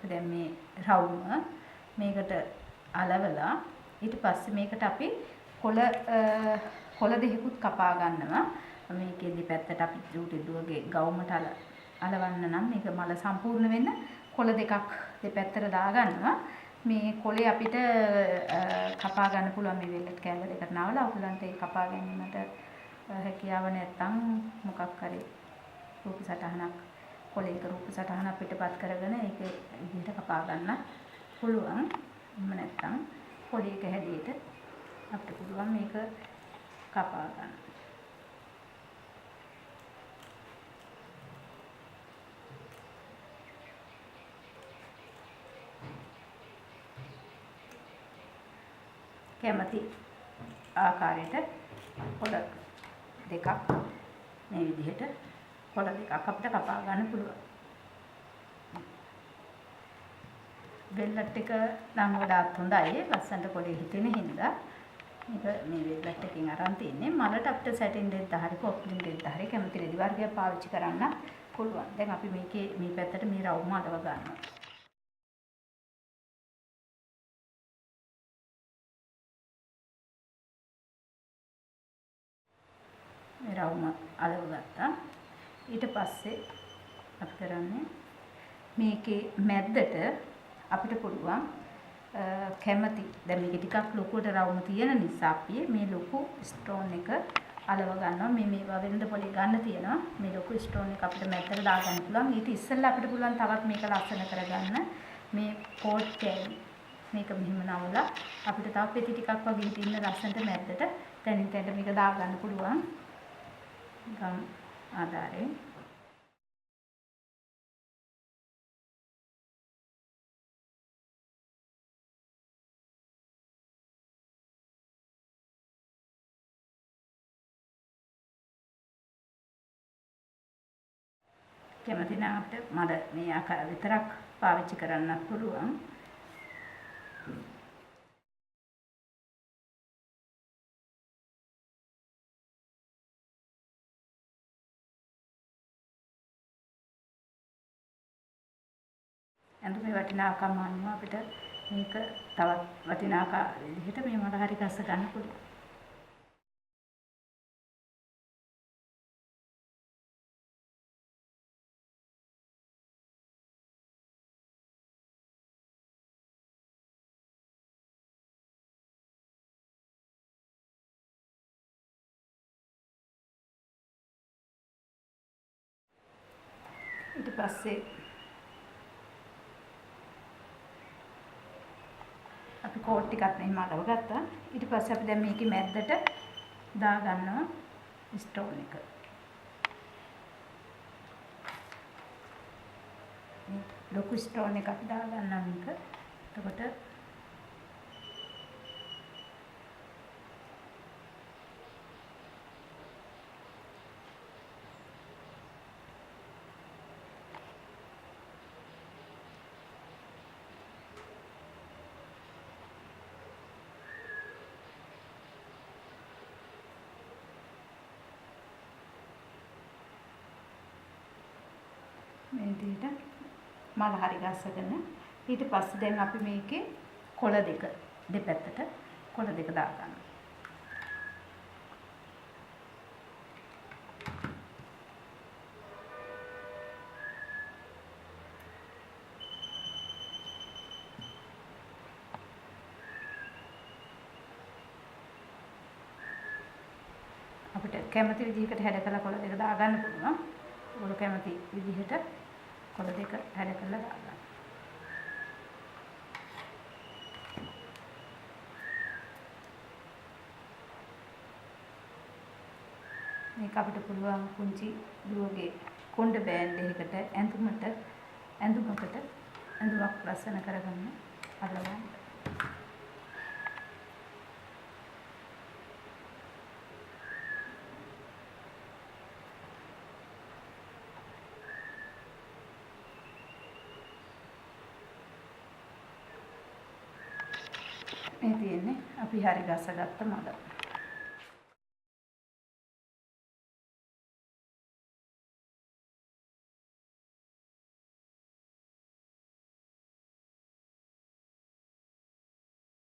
අපි දැන් මේ රවුම මේකට අලවලා ඊට පස්සේ මේකට අපි කොළ දෙකකුත් කපා ගන්නවා. මේකේ දෙපැත්තට අපි දුවගේ ගවුමට අලවන්න නම් මේක මල සම්පූර්ණ වෙන්න කොළ දෙකක් දෙපැත්තට දාගන්නවා. මේ කොළේ අපිට කපා ගන්න පුළුවන් මේ වෙල්ලට කැල්ල දෙකට නවලා ඔයගලන්ට ඒ කපා ගැනීමට හැකියාව නැත්නම් මොකක් හරි රූප සටහනක් කොළේක රූප සටහනක් පිටපත් කරගෙන ඒක විදිහට කපා ගන්න පුළුවන්. එහෙම නැත්නම් කොළේක හැඩයට අපිට පුළුවන් මේක කපා ගන්න. කැමති ආකාරයට කොළ දෙකක් මේ විදිහට කොළ දෙකක් අපිට කපා ගන්න පුළුවන්. වෙල්ලට් එක නම් වඩාත් හොඳයි. ලස්සනට කොළේ හිටින හින්දා මේක මේ වෙල්ලට් එකකින් අරන් තින්නේ. මලට අපිට සැටින් දෙද්ද හරි පොප්ලින් දෙද්ද හරි කැමති රෙදි වර්ගයක් පාවිච්චි කරන්න පුළුවන්. දැන් අපි මේකේ මේ පැත්තට මේ රවුම අලව ගන්නවා. මේ රවුම අලව ගත්තා. ඊට පස්සේ අපි කරන්නේ මේකේ මැද්දට අපිට පුළුවන් කැමති දැන් මේක ටිකක් ලොකුවට රවුම තියෙන නිසා අපි මේ ලොකු ස්ටෝන් එක අලව ගන්නවා. මේ වෙළඳ පොලේ ගන්න තියෙනවා. මේ ලොකු ස්ටෝන් එක අපිට මැද්දට දාගන්න පුළුවන්. ඊට ඉස්සෙල්ලා අපිට පුළුවන් තවත් මේක ලස්සන කරගන්න මේ පෝට් කෑලි මේක මෙහෙම නවලා අපිට තව පෙති ටිකක් වගේ හිටින්න ලස්සනට මැද්දට තැනින් තැනට මේක දාගන්න පුළුවන්. ගම් ආධාරයෙන් කැමති නම් අපිට මඩ මේ ආකාර විතරක් පාවිච්චි කරන්නත් පුළුවන්. ඇඳුමේ වටිනාකම අනුව අපිට මේක තවත් වටිනාකම විදිහට මේ මඩ හරි ගස්ස ගන්න පුළුවන්. ඊට පස්සේ අපි කෝට් ටිකක් මෙහෙම අලව ගත්තා. ඊට පස්සේ අපි දැන් මේකේ මැද්දට දා ගන්නවා ස්ටෝන් එක. ලොකු ස්ටෝන් එකක් දා ගන්නවා මේක. එතකොට මේ විදිහට මල හරි ගස්සගෙන ඊට පස්සේ දැන් අපි මේකේ කොළ දෙක දෙපැත්තට කොළ දෙක දාගන්නවා. අපිට කැමති විදිහකට හැඩ කරලා කොළ දෙක දාගන්න පුළුවන්. ඔයගොල්ලෝ කැමති විදිහට කොළ දෙක හැඩ කරලා දාගන්න. මේක අපිට පුළුවන් කුංචි දුවගේ කොණ්ඩ බෑන්ඩ් එකකට ඇඳුමකට ඇඳුමක් ලස්සන කරගන්න අලවන්න. මේ තියෙන්නේ අපි හරි ගස්සගත්ත මඩ.